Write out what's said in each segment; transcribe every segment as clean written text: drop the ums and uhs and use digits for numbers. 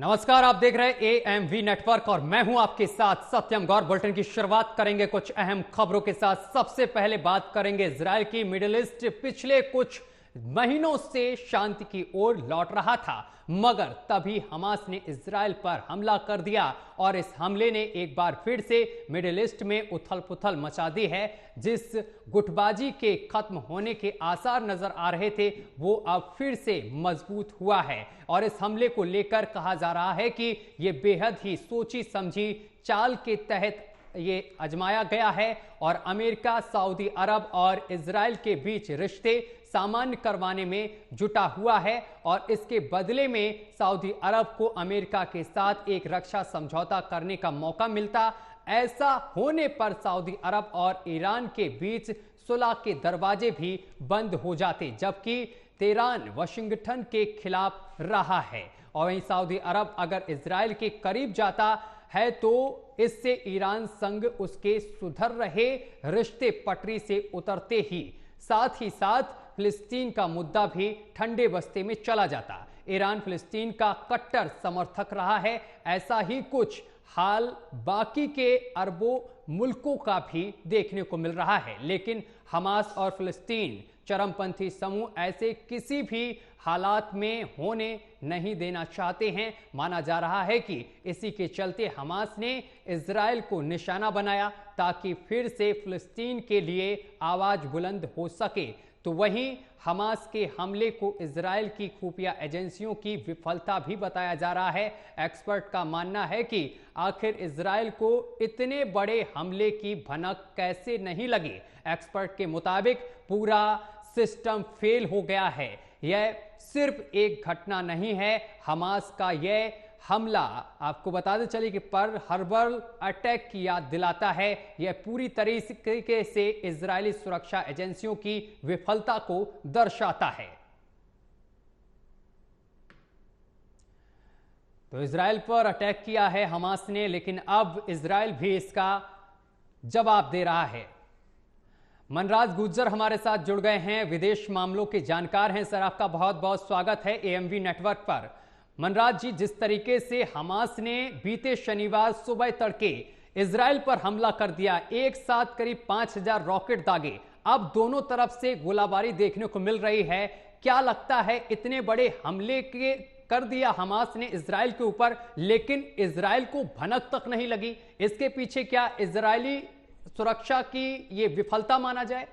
नमस्कार, आप देख रहे हैं एएमवी नेटवर्क और मैं हूं आपके साथ सत्यम गौर। बुलेटिन की शुरुआत करेंगे कुछ अहम खबरों के साथ। सबसे पहले बात करेंगे इजराइल की। मिडिल ईस्ट पिछले कुछ महीनों से शांति की ओर लौट रहा था, मगर तभी हमास ने इजराइल पर हमला कर दिया और इस हमले ने एक बार फिर से मिडिल ईस्ट में उथल-पुथल मचा दी है। जिस गुटबाजी के खत्म होने के आसार नजर आ रहे थे, वो अब फिर से मजबूत हुआ है और इस हमले को लेकर कहा जा रहा है कि यह बेहद ही सोची समझी चाल के तहत ये आजमाया गया है और अमेरिका, सऊदी अरब और इजराइल के बीच रिश्ते सामान्य करवाने में जुटा हुआ है और इसके बदले में सऊदी अरब को अमेरिका के साथ एक रक्षा समझौता करने का मौका मिलता। ऐसा होने पर सऊदी अरब और ईरान के बीच सुलह के दरवाजे भी बंद हो जाते, जबकि तेहरान वाशिंगटन के खिलाफ रहा है। और वहीं सऊदी अरब अगर इजराइल के करीब जाता है तो इससे ईरान संग उसके सुधर रहे रिश्ते पटरी से उतरते ही साथ फिलिस्तीन का मुद्दा भी ठंडे बस्ते में चला जाता। ईरान फिलिस्तीन का कट्टर समर्थक रहा है। ऐसा ही कुछ हाल बाकी के अरबों मुल्कों का भी देखने को मिल रहा है, लेकिन हमास और फिलिस्तीन चरमपंथी समूह ऐसे किसी भी हालात में होने नहीं देना चाहते हैं। माना जा रहा है कि इसी के चलते हमास ने इजराइल को निशाना बनाया ताकि फिर से फिलिस्तीन के लिए आवाज बुलंद हो सके। तो वहीं हमास के हमले को इजराइल की खुफिया एजेंसियों की विफलता भी बताया जा रहा है। एक्सपर्ट का मानना है कि आखिर इजराइल को इतने बड़े हमले की भनक कैसे नहीं लगी। एक्सपर्ट के मुताबिक पूरा सिस्टम फेल हो गया है। यह सिर्फ एक घटना नहीं है। हमास का यह हमला आपको बताते चले कि पर्ल हार्बर अटैक की याद दिलाता है। यह पूरी तरीके से इजरायली सुरक्षा एजेंसियों की विफलता को दर्शाता है। तो इजराइल पर अटैक किया है हमास ने, लेकिन अब इजराइल भी इसका जवाब दे रहा है। मनराज गुज्जर हमारे साथ जुड़ गए हैं, विदेश मामलों के जानकार हैं। सर, आपका बहुत बहुत स्वागत है एएमवी नेटवर्क पर। मनराज जी, जिस तरीके से हमास ने बीते शनिवार सुबह तड़के इजराइल पर हमला कर दिया, एक साथ करीब 5000 रॉकेट दागे, अब दोनों तरफ से गोलाबारी देखने को मिल रही है। क्या लगता है, इतने बड़े हमले के कर दिया हमास ने इजराइल के ऊपर, लेकिन इजराइल को भनक तक नहीं लगी। इसके पीछे क्या इजरायली सुरक्षा की ये विफलता माना जाए?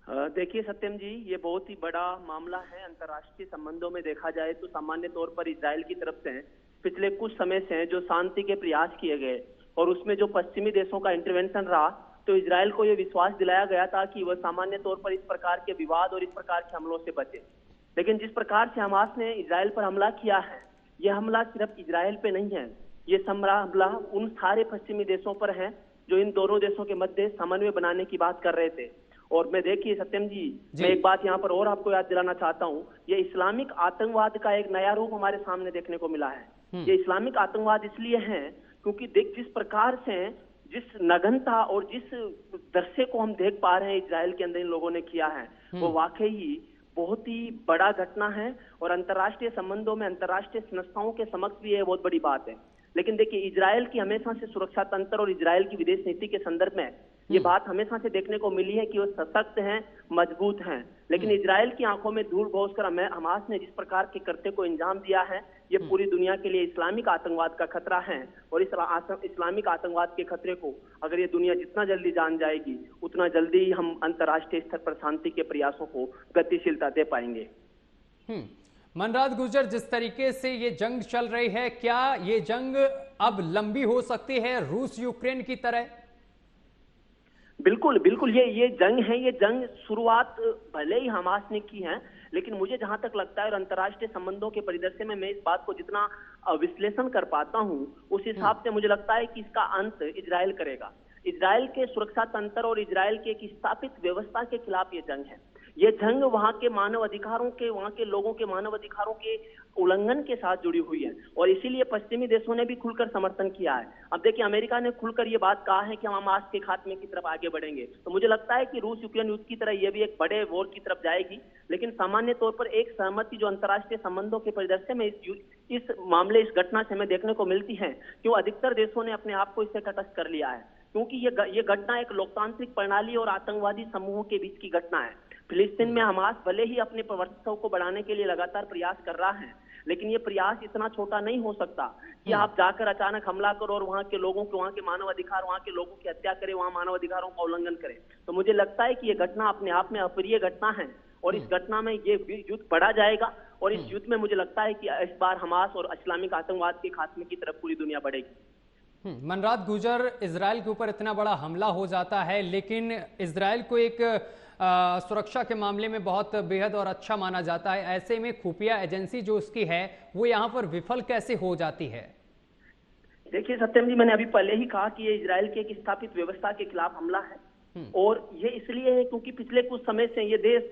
देखिए सत्यम जी, ये बहुत ही बड़ा मामला है। अंतर्राष्ट्रीय संबंधों में देखा जाए तो सामान्य तौर पर इजराइल की तरफ से पिछले कुछ समय से जो शांति के प्रयास किए गए और उसमें जो पश्चिमी देशों का इंटरवेंशन रहा, तो इजराइल को यह विश्वास दिलाया गया था कि वह सामान्य तौर पर इस प्रकार के विवाद और इस प्रकार के हमलों से बचे। लेकिन जिस प्रकार से हमास ने इजराइल पर हमला किया है, यह हमला सिर्फ इजराइल पे नहीं है, ये हमला उन सारे पश्चिमी देशों पर है जो इन दोनों देशों के मध्य समन्वय बनाने की बात कर रहे थे। और मैं देखिए सत्यम जी, मैं एक बात यहाँ पर और आपको याद दिलाना चाहता हूँ, ये इस्लामिक आतंकवाद का एक नया रूप हमारे सामने देखने को मिला है। ये इस्लामिक आतंकवाद इसलिए है क्योंकि देख जिस प्रकार से, जिस नगनता और जिस दृश्य को हम देख पा रहे हैं इजराइल के अंदर इन लोगों ने किया है, वो वाकई बहुत ही बड़ा घटना है और अंतर्राष्ट्रीय संबंधों में अंतर्राष्ट्रीय संस्थाओं के समक्ष भी ये बहुत बड़ी बात है। लेकिन देखिए, इजराइल की हमेशा से सुरक्षा तंत्र और इजराइल की विदेश नीति के संदर्भ में ये बात हमेशा से देखने को मिली है कि वो सशक्त हैं, मजबूत हैं। लेकिन इजराइल की आंखों में धूल घोंसकर हमास ने जिस प्रकार के कृत्य को अंजाम दिया है, ये पूरी दुनिया के लिए इस्लामिक आतंकवाद का खतरा है। और इस इस्लामिक आतंकवाद के खतरे को अगर ये दुनिया जितना जल्दी जान जाएगी, उतना जल्दी हम अंतर्राष्ट्रीय स्तर पर शांति के प्रयासों को गतिशीलता दे पाएंगे। मनराज गुज्जर, जिस तरीके से ये जंग चल रही है, क्या ये जंग अब लंबी हो सकती है रूस यूक्रेन की तरह? बिल्कुल बिल्कुल, ये जंग है। ये जंग शुरुआत भले ही हमास ने की है, लेकिन मुझे जहां तक लगता है और अंतर्राष्ट्रीय संबंधों के परिदृश्य में मैं इस बात को जितना विश्लेषण कर पाता हूं, उस हिसाब से मुझे लगता है कि इसका अंत इजराइल करेगा। इजराइल के सुरक्षा तंत्र और इजराइल के एक स्थापित व्यवस्था के खिलाफ ये जंग है। ये जंग वहां के मानव अधिकारों के, वहां के लोगों के मानव अधिकारों के उल्लंघन के साथ जुड़ी हुई है और इसीलिए पश्चिमी देशों ने भी खुलकर समर्थन किया है। अब देखिए, अमेरिका ने खुलकर ये बात कहा है कि हम हमास के खात्मे की तरफ आगे बढ़ेंगे, तो मुझे लगता है कि रूस यूक्रेन युद्ध की तरह ये भी एक बड़े वॉर की तरफ जाएगी। लेकिन सामान्य तौर पर एक सहमति जो अंतर्राष्ट्रीय संबंधों के परिदृश्य में इस मामले, इस घटना से हमें देखने को मिलती है कि वो अधिकतर देशों ने अपने आप को इससे तटस्थ कर लिया है, क्योंकि ये घटना एक लोकतांत्रिक प्रणाली और आतंकवादी समूहों के बीच की घटना है। फिलिस्तीन में हमास भले ही अपने प्रवर्तकत्व को बढ़ाने के लिए लगातार प्रयास कर रहा है, लेकिन ये प्रयास इतना छोटा नहीं हो सकता कि आप जाकर अचानक हमला करो और वहां के लोगों के, वहां के मानव अधिकार, वहां के लोगों की हत्या करें, वहां मानव अधिकारों का उल्लंघन करें। तो मुझे लगता है कि ये घटना अपने आप में अप्रिय घटना है और इस घटना में ये युद्ध बढ़ा जाएगा और इस युद्ध में मुझे लगता है कि इस बार हमास और इस्लामिक आतंकवाद के खात्मे की तरफ पूरी दुनिया बढ़ेगी। मनरात गुजर, इजराइल के ऊपर इतना बड़ा हमला हो जाता है, लेकिन इजराइल को एक सुरक्षा के मामले में बहुत बेहद और अच्छा माना जाता है। ऐसे में खुफिया एजेंसी जो उसकी है वो यहाँ पर विफल कैसे हो जाती है? देखिए सत्यम जी, मैंने अभी पहले ही कहा कि ये इजराइल की एक स्थापित व्यवस्था के खिलाफ हमला है और ये इसलिए है क्योंकि पिछले कुछ समय से ये देश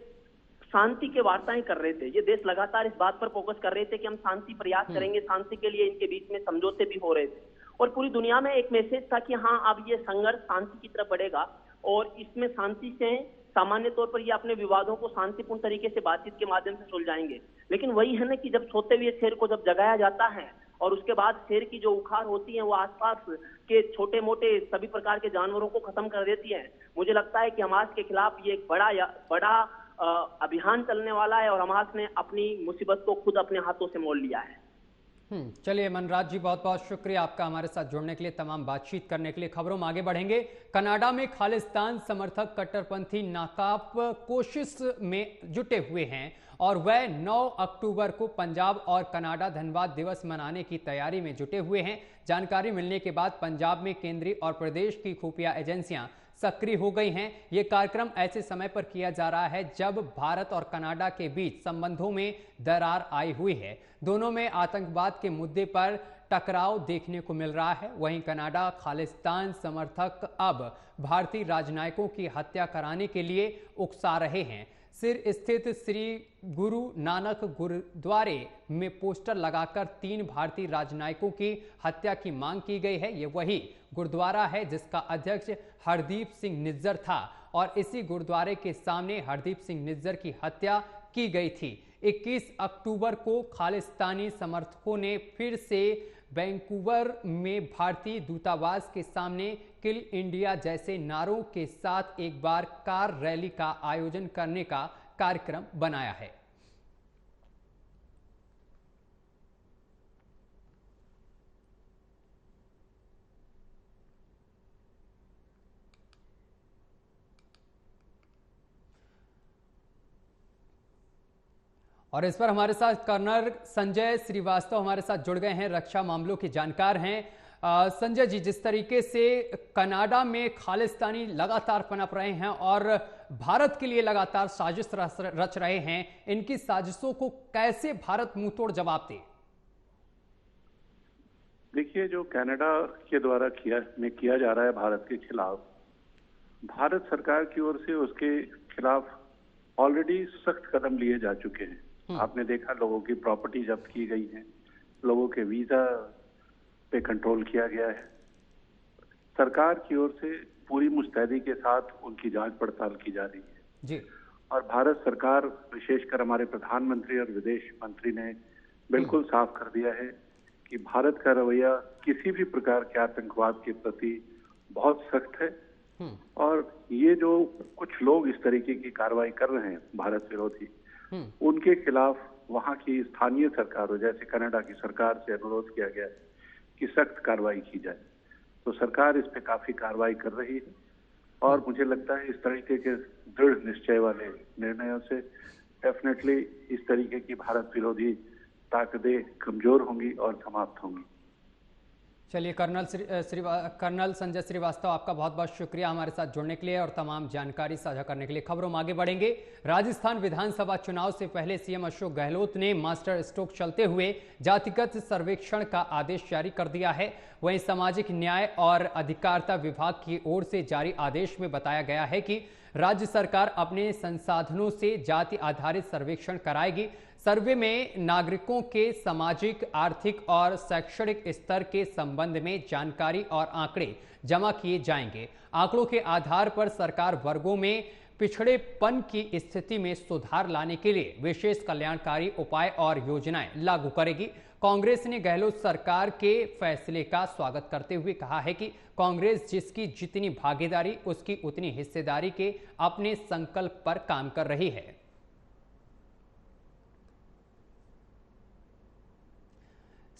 शांति के वार्ताएं कर रहे थे। ये देश लगातार इस बात पर फोकस कर रहे थे कि हम शांति प्रयास करेंगे, शांति के लिए इनके बीच में समझौते भी हो रहे थे और पूरी दुनिया में एक मैसेज था कि हाँ, अब ये संघर्ष शांति की तरफ बढ़ेगा और इसमें शांति से सामान्य तौर पर ये अपने विवादों को शांतिपूर्ण तरीके से बातचीत के माध्यम से सुलझाएंगे। लेकिन वही है ना कि जब सोते हुए शेर को जब जगाया जाता है और उसके बाद शेर की जो उखाड़ होती है वो आसपास के छोटे मोटे सभी प्रकार के जानवरों को खत्म कर देती है। मुझे लगता है कि हमास के खिलाफ ये एक बड़ा अभियान चलने वाला है और हमास ने अपनी मुसीबत को खुद अपने हाथों से मोल लिया है। चलिए मनराज जी, बहुत बहुत शुक्रिया आपका हमारे साथ जुड़ने के लिए, तमाम बातचीत करने के लिए। खबरों में आगे बढ़ेंगे। कनाडा में खालिस्तान समर्थक कट्टरपंथी नाकाब कोशिश में जुटे हुए हैं और वह 9 अक्टूबर को पंजाब और कनाडा धन्यवाद दिवस मनाने की तैयारी में जुटे हुए हैं। जानकारी मिलने के बाद पंजाब में केंद्रीय और प्रदेश की खुफिया एजेंसियां सक्रिय हो गई हैं। यह कार्यक्रम ऐसे समय पर किया जा रहा है जब भारत और कनाडा के बीच संबंधों में दरार आई हुई है। दोनों में आतंकवाद के मुद्दे पर टकराव देखने को मिल रहा है। वहीं कनाडा खालिस्तान समर्थक अब भारतीय राजनयिकों की हत्या कराने के लिए उकसा रहे हैं। सिर स्थित श्री गुरु नानक गुरुद्वारे में पोस्टर लगाकर 3 भारतीय राजनयिकों की हत्या की मांग की गई है। ये वही गुरुद्वारा है जिसका अध्यक्ष हरदीप सिंह निज्जर था और इसी गुरुद्वारे के सामने हरदीप सिंह निज्जर की हत्या की गई थी। 21 अक्टूबर को खालिस्तानी समर्थकों ने फिर से वैंकूवर में भारतीय दूतावास के सामने किल इंडिया जैसे नारों के साथ एक बार कार रैली का आयोजन करने का कार्यक्रम बनाया है। और इस पर हमारे साथ कर्नल संजय श्रीवास्तव हमारे साथ जुड़ गए हैं, रक्षा मामलों के जानकार हैं। संजय जी, जिस तरीके से कनाडा में खालिस्तानी लगातार पनप रहे हैं और भारत के लिए लगातार साजिश रच रहे हैं, इनकी साजिशों को कैसे भारत मुंहतोड़ जवाब दे? देखिए, जो कनाडा के द्वारा किया जा रहा है भारत के खिलाफ, भारत सरकार की ओर से उसके खिलाफ ऑलरेडी सख्त कदम लिए जा चुके हैं। आपने देखा, लोगों की प्रॉपर्टी जब्त की गई है, लोगों के वीजा पे कंट्रोल किया गया है। सरकार की ओर से पूरी मुस्तैदी के साथ उनकी जांच पड़ताल की जा रही है जी। और भारत सरकार, विशेषकर हमारे प्रधानमंत्री और विदेश मंत्री ने बिल्कुल साफ कर दिया है कि भारत का रवैया किसी भी प्रकार के आतंकवाद के प्रति बहुत सख्त है और ये जो कुछ लोग इस तरीके की कार्रवाई कर रहे हैं भारत विरोधी, उनके खिलाफ वहां की स्थानीय सरकारों जैसे कनाडा की सरकार से अनुरोध किया गया है कि सख्त कार्रवाई की जाए। तो सरकार इस पे काफी कार्रवाई कर रही है और मुझे लगता है इस तरीके के दृढ़ निश्चय वाले निर्णयों से डेफिनेटली इस तरीके की भारत विरोधी ताकतें कमजोर होंगी और समाप्त होंगी। चलिए कर्नल संजय श्रीवास्तव, आपका बहुत बहुत शुक्रिया हमारे साथ जुड़ने के लिए और तमाम जानकारी साझा करने के लिए। खबरों में आगे बढ़ेंगे। राजस्थान विधानसभा चुनाव से पहले सीएम अशोक गहलोत ने मास्टर स्ट्रोक चलते हुए जातिगत सर्वेक्षण का आदेश जारी कर दिया है। वहीं सामाजिक न्याय और अधिकारिता विभाग की ओर से जारी आदेश में बताया गया है कि राज्य सरकार अपने संसाधनों से जाति आधारित सर्वेक्षण कराएगी। सर्वे में नागरिकों के सामाजिक, आर्थिक और शैक्षणिक स्तर के संबंध में जानकारी और आंकड़े जमा किए जाएंगे। आंकड़ों के आधार पर सरकार वर्गों में पिछड़ेपन की स्थिति में सुधार लाने के लिए विशेष कल्याणकारी उपाय और योजनाएं लागू करेगी। कांग्रेस ने गहलोत सरकार के फैसले का स्वागत करते हुए कहा है कि कांग्रेस जिसकी जितनी भागीदारी उसकी उतनी हिस्सेदारी के अपने संकल्प पर काम कर रही है।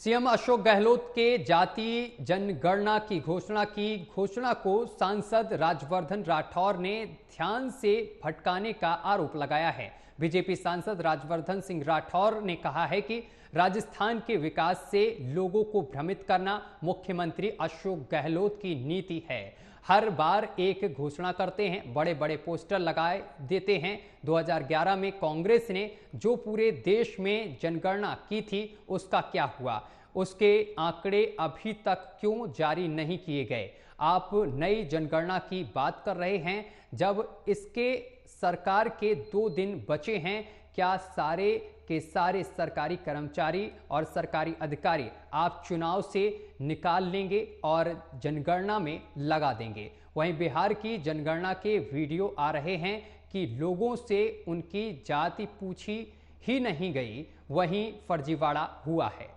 सीएम अशोक गहलोत के जाति जनगणना की घोषणा को सांसद राजवर्धन राठौर ने ध्यान से भटकाने का आरोप लगाया है। बीजेपी सांसद राजवर्धन सिंह राठौर ने कहा है कि राजस्थान के विकास से लोगों को भ्रमित करना मुख्यमंत्री अशोक गहलोत की नीति है। हर बार एक घोषणा करते हैं, बड़े बड़े पोस्टर लगाए देते हैं। 2011 में कांग्रेस ने जो पूरे देश में जनगणना की थी उसका क्या हुआ? उसके आंकड़े अभी तक क्यों जारी नहीं किए गए? आप नई जनगणना की बात कर रहे हैं जब इसके सरकार के 2 दिन बचे हैं। क्या सारे के सारे सरकारी कर्मचारी और सरकारी अधिकारी आप चुनाव से निकाल लेंगे और जनगणना में लगा देंगे? वहीं बिहार की जनगणना के वीडियो आ रहे हैं कि लोगों से उनकी जाति पूछी ही नहीं गई, वहीं फर्जीवाड़ा हुआ है।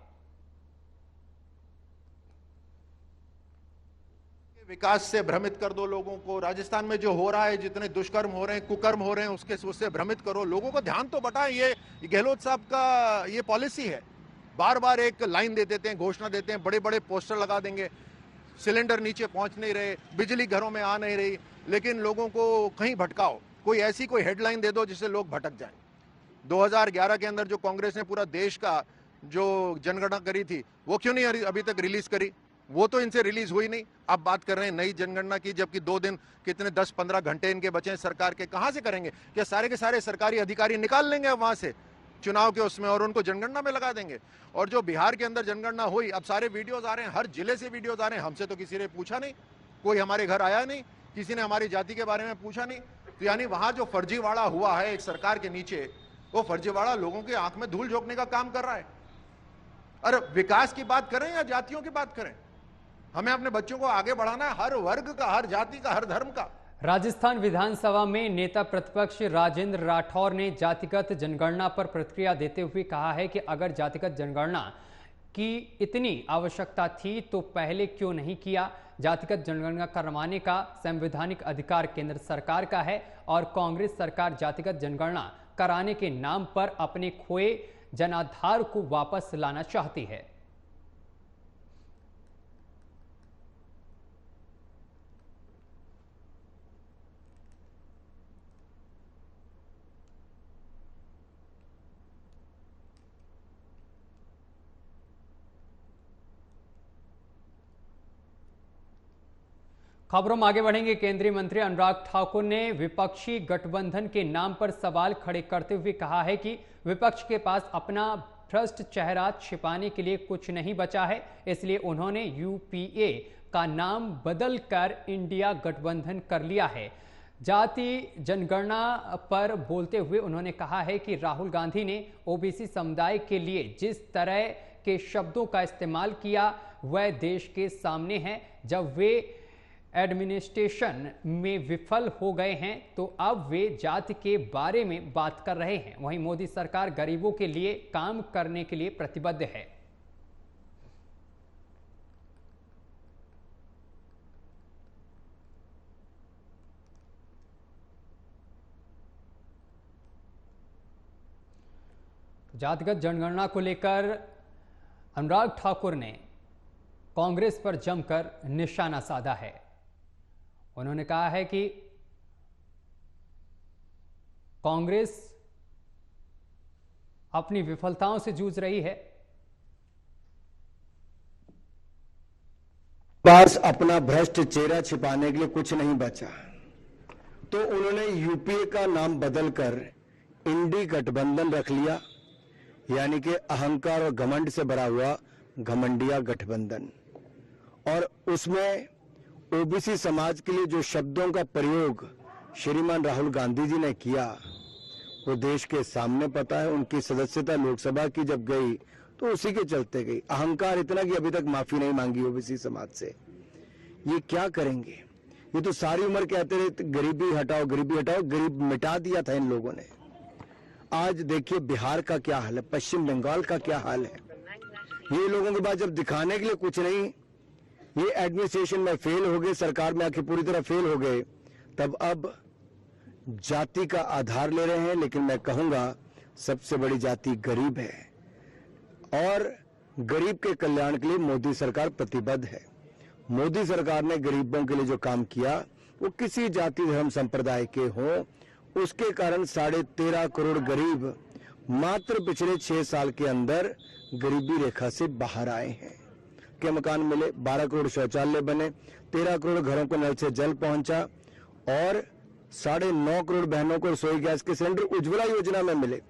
विकास से भ्रमित कर दो लोगों को। राजस्थान में जो हो रहा है, जितने दुष्कर्म हो रहे हैं, कुकर्म हो रहे हैं, उससे भ्रमित करो लोगों को। ध्यान तो बटाएं। ये गहलोत साहब का ये पॉलिसी है। बार बार एक लाइन दे देते हैं, घोषणा देते हैं, बड़े बड़े पोस्टर लगा देंगे। सिलेंडर नीचे पहुंच नहीं रहे, बिजली घरों में आ नहीं रही, लेकिन लोगों को कहीं भटकाओ। कोई ऐसी कोई हेडलाइन दे दो जिससे लोग भटक जाएं। 2011 के अंदर जो कांग्रेस ने पूरा देश का जो जनगणना करी थी वो क्यों नहीं अभी तक रिलीज करी? वो तो इनसे रिलीज हुई नहीं। अब बात कर रहे हैं नई जनगणना की, जबकि 2 दिन कितने 10-15 घंटे इनके बचे हैं सरकार के। कहां से करेंगे? क्या सारे के सारे सरकारी अधिकारी निकाल लेंगे वहां से चुनाव के उसमें और उनको जनगणना में लगा देंगे? और जो बिहार के अंदर जनगणना हुई, अब सारे वीडियोज आ रहे हैं, हर जिले से वीडियोज आ रहे हैं। हमसे तो किसी ने पूछा नहीं, कोई हमारे घर आया नहीं, किसी ने हमारी जाति के बारे में पूछा नहीं। तो यानी वहां जो फर्जीवाड़ा हुआ है एक सरकार के नीचे, वो फर्जीवाड़ा लोगों की आंख में धूल झोंकने का काम कर रहा है। अरे विकास की बात करें या जातियों की बात करें, हमें अपने बच्चों को आगे बढ़ाना है, हर वर्ग का, हर जाति का, हर धर्म का। राजस्थान विधानसभा में नेता प्रतिपक्ष राजेंद्र राठौर ने जातिगत जनगणना पर प्रतिक्रिया देते हुए कहा है कि अगर जातिगत जनगणना की इतनी आवश्यकता थी तो पहले क्यों नहीं किया? जातिगत जनगणना करवाने का संवैधानिक अधिकार केंद्र सरकार का है और कांग्रेस सरकार जातिगत जनगणना कराने के नाम पर अपने खोए जनाधार को वापस लाना चाहती है। खबरों में आगे बढ़ेंगे। केंद्रीय मंत्री अनुराग ठाकुर ने विपक्षी गठबंधन के नाम पर सवाल खड़े करते हुए कहा है कि विपक्ष के पास अपना भ्रष्ट चेहरा छिपाने के लिए कुछ नहीं बचा है, इसलिए उन्होंने यूपीए का नाम बदलकर इंडिया गठबंधन कर लिया है। जाति जनगणना पर बोलते हुए उन्होंने कहा है कि राहुल गांधी ने ओबीसी समुदाय के लिए जिस तरह के शब्दों का इस्तेमाल किया वह देश के सामने है। जब वे एडमिनिस्ट्रेशन में विफल हो गए हैं तो अब वे जाति के बारे में बात कर रहे हैं। वहीं मोदी सरकार गरीबों के लिए काम करने के लिए प्रतिबद्ध है। जातिगत जनगणना को लेकर अनुराग ठाकुर ने कांग्रेस पर जमकर निशाना साधा है। उन्होंने कहा है कि कांग्रेस अपनी विफलताओं से जूझ रही है। पास अपना भ्रष्ट चेहरा छिपाने के लिए कुछ नहीं बचा, तो उन्होंने यूपीए का नाम बदलकर इंडी गठबंधन रख लिया, यानी कि अहंकार और घमंड से भरा हुआ घमंडिया गठबंधन। और उसमें ओबीसी समाज के लिए जो शब्दों का प्रयोग श्रीमान राहुल गांधी जी ने किया वो देश के सामने पता है। उनकी सदस्यता लोकसभा की जब गई तो उसी के चलते गई। अहंकार इतना कि अभी तक माफी नहीं मांगी ओबीसी समाज से। ये क्या करेंगे? ये तो सारी उम्र कहते रहे गरीबी हटाओ, गरीबी हटाओ। गरीब मिटा दिया था इन लोगों ने। आज देखिए बिहार का क्या हाल है, पश्चिम बंगाल का क्या हाल है। ये लोगों के पास जब दिखाने के लिए कुछ नहीं, ये एडमिनिस्ट्रेशन में फेल हो गए, सरकार में आके पूरी तरह फेल हो गए, तब अब जाति का आधार ले रहे हैं। लेकिन मैं कहूंगा सबसे बड़ी जाति गरीब है और गरीब के कल्याण के लिए मोदी सरकार प्रतिबद्ध है। मोदी सरकार ने गरीबों के लिए जो काम किया वो किसी जाति धर्म संप्रदाय के हो, उसके कारण 13.5 करोड़ गरीब मात्र पिछले 6 साल के अंदर गरीबी रेखा से बाहर आए हैं। के मकान मिले, 12 करोड़ शौचालय बने, 13 करोड़ घरों को नल से जल पहुंचा और 9.5 करोड़ बहनों को रसोई गैस के सिलेंडर उज्ज्वला योजना में मिले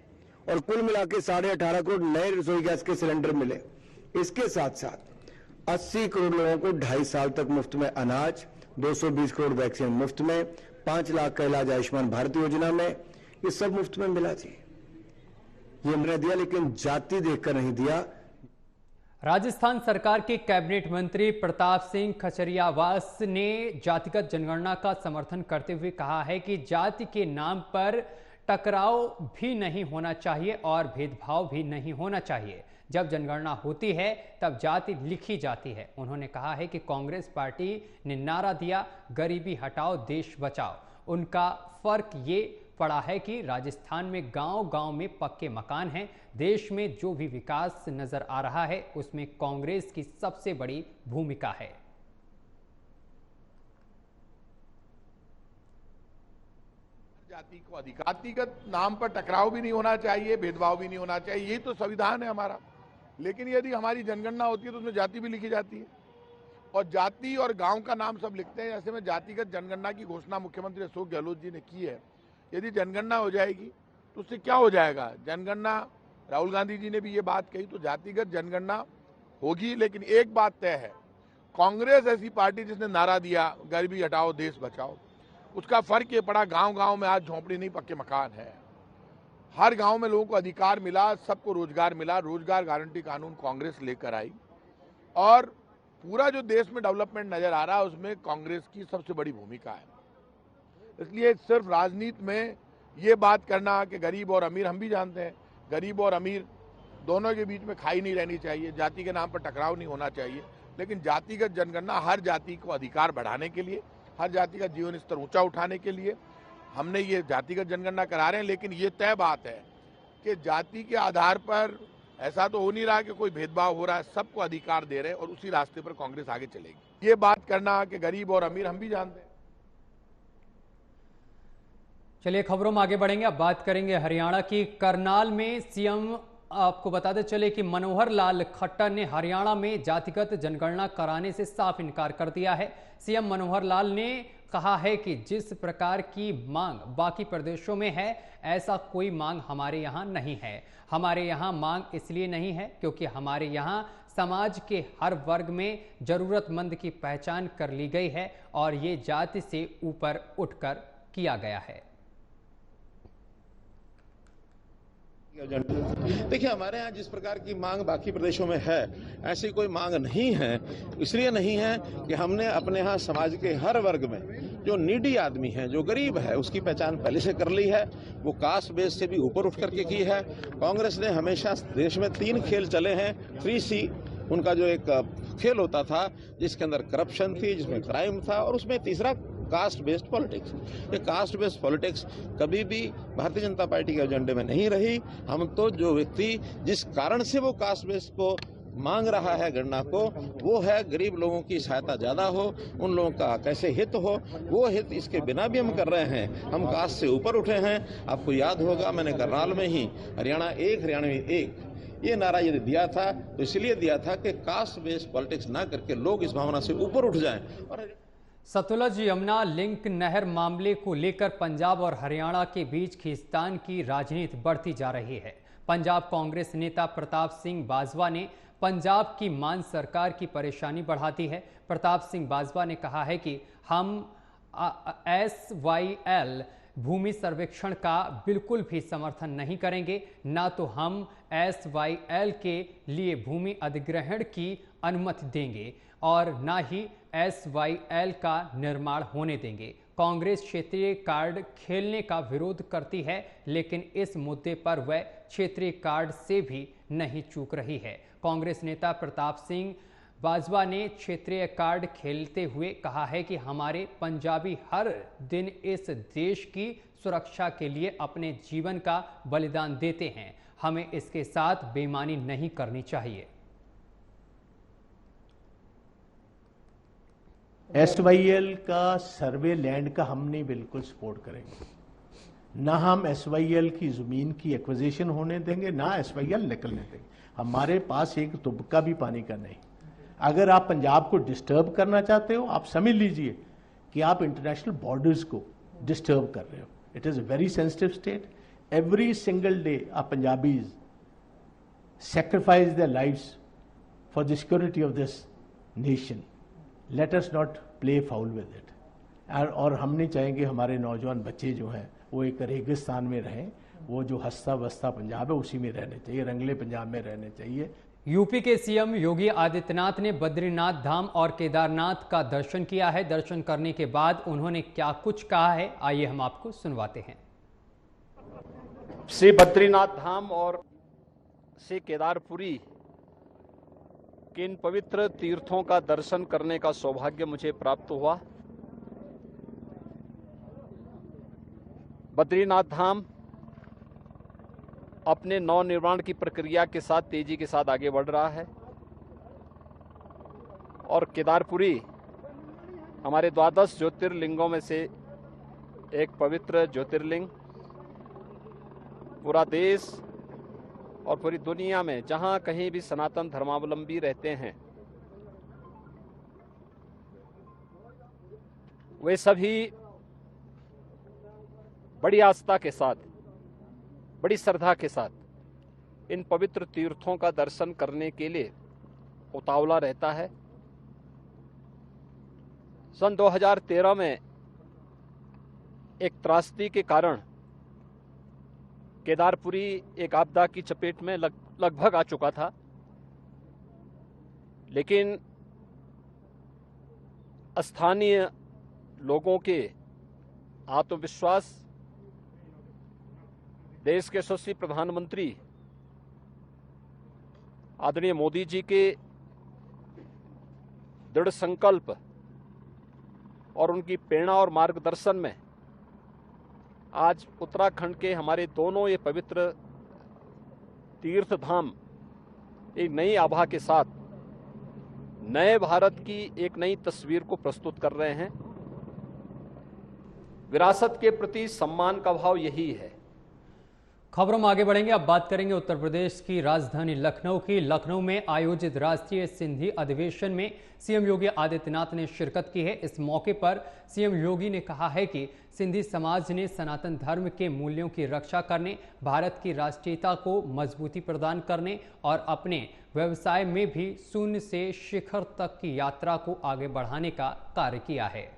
और कुल मिला के 18.5 करोड़ नए रसोई गैस के सिलेंडर मिले। इसके साथ साथ 80 करोड़ लोगों को 2.5 साल तक मुफ्त में अनाज, 220 करोड़ वैक्सीन मुफ्त में, 5 लाख का इलाज आयुष्मान भारत योजना में, ये सब मुफ्त में मिला जी। ये हमने दिया, लेकिन जाति देखकर नहीं दिया। राजस्थान सरकार के कैबिनेट मंत्री प्रताप सिंह खचरियावास ने जातिगत जनगणना का समर्थन करते हुए कहा है कि जाति के नाम पर टकराव भी नहीं होना चाहिए और भेदभाव भी नहीं होना चाहिए। जब जनगणना होती है तब जाति लिखी जाती है। उन्होंने कहा है कि कांग्रेस पार्टी ने नारा दिया गरीबी हटाओ देश बचाओ। उनका फर्क ये पड़ा है कि राजस्थान में गांव-गांव में पक्के मकान हैं। देश में जो भी विकास नजर आ रहा है उसमें कांग्रेस की सबसे बड़ी भूमिका है। जाति को अधिकार, जातिगत नाम पर टकराव भी नहीं होना चाहिए, भेदभाव भी नहीं होना चाहिए, यही तो संविधान है हमारा। लेकिन यदि हमारी जनगणना होती है तो उसमें जाति भी लिखी जाती है और जाति और गांव का नाम सब लिखते हैं। ऐसे में जातिगत जनगणना की घोषणा मुख्यमंत्री अशोक गहलोत जी ने की है। यदि जनगणना हो जाएगी तो उससे क्या हो जाएगा? जनगणना, राहुल गांधी जी ने भी ये बात कही, तो जातिगत जनगणना होगी। लेकिन एक बात तय है, कांग्रेस ऐसी पार्टी जिसने नारा दिया गरीबी हटाओ देश बचाओ, उसका फर्क ये पड़ा गांव-गांव में आज झोंपड़ी नहीं पक्के मकान है। हर गांव में लोगों को अधिकार मिला, सबको रोजगार मिला। रोजगार गारंटी कानून कांग्रेस लेकर आई और पूरा जो देश में डेवलपमेंट नजर आ रहा है उसमें कांग्रेस की सबसे बड़ी भूमिका है। इसलिए सिर्फ राजनीति में ये बात करना कि गरीब और अमीर, हम भी जानते हैं गरीब और अमीर दोनों के बीच में खाई नहीं रहनी चाहिए, जाति के नाम पर टकराव नहीं होना चाहिए। लेकिन जातिगत जनगणना हर जाति को अधिकार बढ़ाने के लिए, हर जाति का जीवन स्तर ऊंचा उठाने के लिए हमने ये जातिगत जनगणना करा रहे हैं। लेकिन ये तय बात है कि जाति के आधार पर ऐसा तो हो नहीं रहा कि कोई भेदभाव हो रहा है, सबको अधिकार दे रहे हैं और उसी रास्ते पर कांग्रेस आगे चलेगी। ये बात करना कि गरीब और अमीर, हम भी जानते हैं। चलिए खबरों में आगे बढ़ेंगे। अब बात करेंगे हरियाणा की। करनाल में सीएम, आपको बताते चले कि मनोहर लाल खट्टर ने हरियाणा में जातिगत जनगणना कराने से साफ इनकार कर दिया है। सीएम मनोहर लाल ने कहा है कि जिस प्रकार की मांग बाकी प्रदेशों में है, ऐसा कोई मांग हमारे यहाँ नहीं है। हमारे यहाँ मांग इसलिए नहीं है क्योंकि हमारे यहाँ समाज के हर वर्ग में जरूरतमंद की पहचान कर ली गई है और ये जाति से ऊपर उठकर किया गया है। देखिए, हमारे यहाँ जिस प्रकार की मांग बाकी प्रदेशों में है, ऐसी कोई मांग नहीं है। इसलिए नहीं है कि हमने अपने यहाँ समाज के हर वर्ग में जो नीडी आदमी है, जो गरीब है, उसकी पहचान पहले से कर ली है। वो कास्ट बेस से भी ऊपर उठ करके की है। कांग्रेस ने हमेशा देश में 3 खेल चले हैं। 3C उनका जो एक खेल होता था जिसके अंदर करप्शन थी, जिसमें क्राइम था, और उसमें तीसरा कास्ट बेस्ड पॉलिटिक्स। ये कास्ट बेस्ड पॉलिटिक्स कभी भी भारतीय जनता पार्टी के एजेंडे में नहीं रही। हम तो जो व्यक्ति जिस कारण से वो कास्ट बेस्ड को मांग रहा है गणना को, वो है गरीब लोगों की सहायता ज्यादा हो, उन लोगों का कैसे हित हो, वो हित इसके बिना भी हम कर रहे हैं। हम कास्ट से ऊपर उठे हैं। आपको याद होगा मैंने करनाल में ही हरियाणा एक हरियाणवी एक ये नारा यदि दिया था तो इसलिए दिया था कि कास्ट बेस्ड पॉलिटिक्स ना करके लोग इस भावना से ऊपर उठ जाएं। और सतलुज यमुना लिंक नहर मामले को लेकर पंजाब और हरियाणा के बीच खींचतान की राजनीति बढ़ती जा रही है। पंजाब कांग्रेस नेता प्रताप सिंह बाजवा ने पंजाब की मान सरकार की परेशानी बढ़ाती है। प्रताप सिंह बाजवा ने कहा है कि हम SYL भूमि सर्वेक्षण का बिल्कुल भी समर्थन नहीं करेंगे। ना तो हम SYL के लिए भूमि अधिग्रहण की अनुमति देंगे और ना ही SYL का निर्माण होने देंगे। कांग्रेस क्षेत्रीय कार्ड खेलने का विरोध करती है, लेकिन इस मुद्दे पर वह क्षेत्रीय कार्ड से भी नहीं चूक रही है। कांग्रेस नेता प्रताप सिंह बाजवा ने क्षेत्रीय कार्ड खेलते हुए कहा है कि हमारे पंजाबी हर दिन इस देश की सुरक्षा के लिए अपने जीवन का बलिदान देते हैं। हमें इसके साथ बेईमानी नहीं करनी चाहिए। SYL का सर्वे लैंड का हम नहीं बिल्कुल सपोर्ट करेंगे। ना हम SYL की ज़मीन की एक्विजिशन होने देंगे, ना SYL निकलने देंगे। हमारे पास एक तुबका भी पानी का नहीं। अगर आप पंजाब को डिस्टर्ब करना चाहते हो, आप समझ लीजिए कि आप इंटरनेशनल बॉर्डर्स को डिस्टर्ब कर रहे हो। It is a very sensitive state. Every single day आप Punjabis sacrifice their lives for the security of this nation. Let us not play foul with it. और हम नहीं चाहेंगे हमारे नौजवान बच्चे जो हैं वो एक रेगिस्तान में रहें। वो जो हंसता बसता पंजाब है उसी में रहने चाहिए, रंगले पंजाब में रहने चाहिए। यूपी के सीएम योगी आदित्यनाथ ने बद्रीनाथ धाम और केदारनाथ का दर्शन किया है। दर्शन करने के बाद उन्होंने क्या कुछ कहा है, आइए हम आपको सुनवाते हैं। श्री बद्रीनाथ धाम और श्री केदारपुरी के इन पवित्र तीर्थों का दर्शन करने का सौभाग्य मुझे प्राप्त हुआ। बद्रीनाथ धाम अपने नवनिर्माण की प्रक्रिया के साथ तेजी के साथ आगे बढ़ रहा है और केदारपुरी हमारे 12 ज्योतिर्लिंगों में से एक पवित्र ज्योतिर्लिंग। पूरा देश और पूरी दुनिया में जहां कहीं भी सनातन धर्मावलंबी रहते हैं, वे सभी बड़ी आस्था के साथ, बड़ी श्रद्धा के साथ इन पवित्र तीर्थों का दर्शन करने के लिए उतावला रहता है। सन 2013 में एक त्रासदी के कारण केदारपुरी एक आपदा की चपेट में लगभग आ चुका था, लेकिन स्थानीय लोगों के आत्मविश्वास, देश के यशस्वी प्रधानमंत्री आदरणीय मोदी जी के दृढ़ संकल्प और उनकी प्रेरणा और मार्गदर्शन में आज उत्तराखंड के हमारे दोनों ये पवित्र तीर्थ धाम एक नई आभा के साथ नए भारत की एक नई तस्वीर को प्रस्तुत कर रहे हैं। विरासत के प्रति सम्मान का भाव यही है। खबरों में आगे बढ़ेंगे। अब बात करेंगे उत्तर प्रदेश की राजधानी लखनऊ की। लखनऊ में आयोजित राष्ट्रीय सिंधी अधिवेशन में सीएम योगी आदित्यनाथ ने शिरकत की है। इस मौके पर सीएम योगी ने कहा है कि सिंधी समाज ने सनातन धर्म के मूल्यों की रक्षा करने, भारत की राष्ट्रीयता को मजबूती प्रदान करने और अपने व्यवसाय में भी शून्य से शिखर तक की यात्रा को आगे बढ़ाने का कार्य किया है।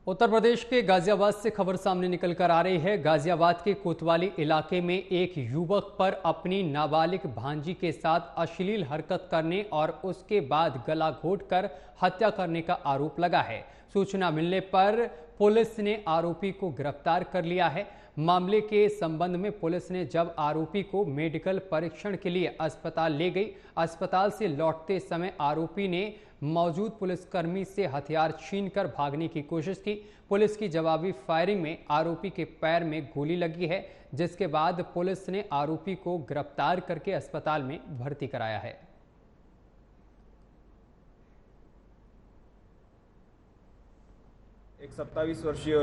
उत्तर प्रदेश के गाजियाबाद से खबर सामने निकल कर आ रही है। गाजियाबाद के कोतवाली इलाके में एक युवक पर अपनी नाबालिग भांजी के साथ अश्लील हरकत करने और उसके बाद गला घोंटकर हत्या करने का आरोप लगा है। सूचना मिलने पर पुलिस ने आरोपी को गिरफ्तार कर लिया है। मामले के संबंध में पुलिस ने जब आरोपी को मेडिकल परीक्षण के लिए अस्पताल ले गई, अस्पताल से लौटते समय आरोपी ने मौजूद पुलिसकर्मी से हथियार छीनकर भागने की कोशिश की। पुलिस की जवाबी फायरिंग में आरोपी के पैर में गोली लगी है, जिसके बाद पुलिस ने आरोपी को गिरफ्तार करके अस्पताल में भर्ती कराया है। एक 27 वर्षीय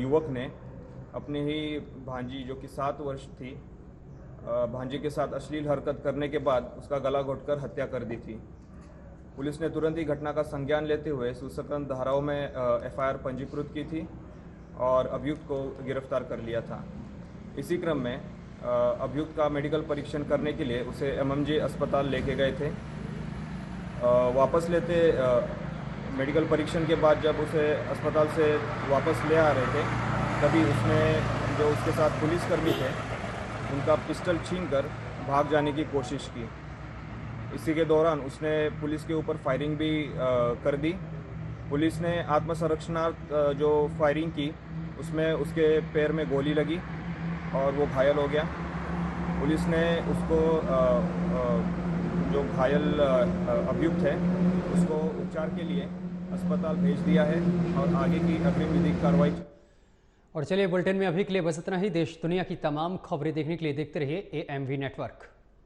युवक ने अपनी ही भांजी जो कि 7 वर्ष थी, भांजी के साथ अश्लील हरकत करने के बाद उसका गला घोंटकर हत्या कर दी थी। पुलिस ने तुरंत ही घटना का संज्ञान लेते हुए सूचना धाराओं में एफआईआर पंजीकृत की थी और अभियुक्त को गिरफ्तार कर लिया था। इसी क्रम में अभियुक्त का मेडिकल परीक्षण करने के लिए उसे एमएमजे अस्पताल लेके गए थे। वापस लेते मेडिकल परीक्षण के बाद जब उसे अस्पताल से वापस ले आ रहे थे, तभी उसने जो उसके साथ पुलिसकर्मी थे उनका पिस्टल छीनकर भाग जाने की कोशिश की। इसी के दौरान उसने पुलिस के ऊपर फायरिंग भी कर दी। पुलिस ने आत्मसंरक्षणार्थ जो फायरिंग की उसमें उसके पैर में गोली लगी और वो घायल हो गया। पुलिस ने उसको जो घायल अभियुक्त है उसको उपचार के लिए अस्पताल भेज दिया है और आगे की अग्रिम विधिक कार्रवाई। और चलिए बुलेटिन में अभी के लिए बस इतना ही। देश दुनिया की तमाम खबरें देखने के लिए देखते रहिए AMV नेटवर्क।